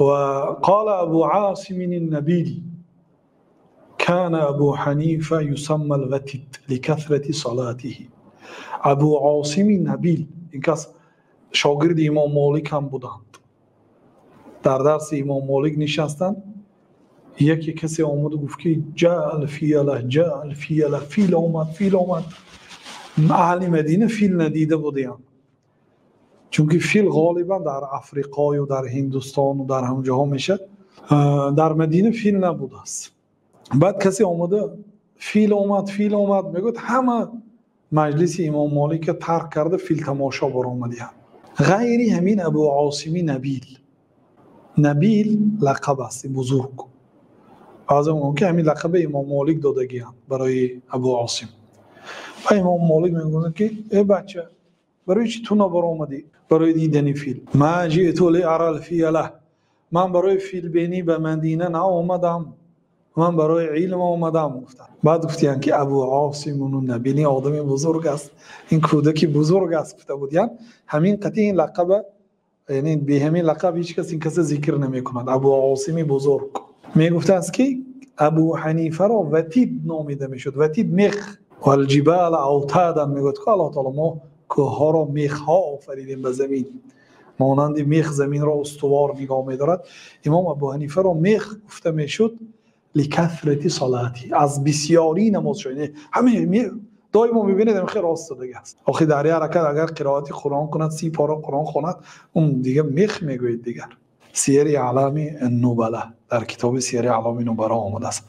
وقال أبو عاصم النبيل كان أبو حنيفة يسمى الوتد لكثرة صلاته. ابو عاصم نبیل این کس شاگرد امام مالک هم بودند. در درس امام مالک نشستند، یکی کسی آمد و گفت که جاء الفیل، فیل آمد. اهل مدینه فیل ندیده بودند، چون که فیل غالبا در افریقا و در هندوستان و در همونجاها میشه، در مدینه فیل نبوده است. بعد کسی آمده فیل اومد میگوید همه مجلس امام مالک ترک کرده، فیل تماشا برآمدی. غیری همین ابو عاصم نبیل لقب است بزرگ. بعضی میگن که همین لقب امام مالک داده گیان برای ابو عاصم. و امام مالک میگه که ای بچه برای چی تو نبرآمدی برای دیدن فیل؟ ما جئت لأرى الفیل، من برای فیل بینی به مدینه نآمدم، من برای علم آمدم. گفتم بعد گفتن که ابو عاصم نبیل آدم بزرگ است، این کودکی بزرگ است گفته بودن. همین قطعی این لقب، یعنی به همین لقب هیچ کس این کس ذکر نمی‌کند. ابو عاصم بزرگ میگفتند است که ابو حنیفه را وتید نامیده میشد. وتید میخ و الجبال اوتادا میگفت که الله تعالی ما کوه‌ها را میخ‌ها آفریدیم به زمین، مانند میخ زمین را استوار نگاه می‌دارد. امام ابو حنیفه را میخ گفته میشد لکثرت صلاتی، از بسیاری نماز شده. همه دائما میبینید این خیر راست دیگه است. آخه در یه رکعت اگر قرائت قرآن کند 30 پاره قرآن خواند، اون دیگه میخ میگوید دیگر. سیر اعلام النبله در کتاب سیر اعلام النبله آمده است.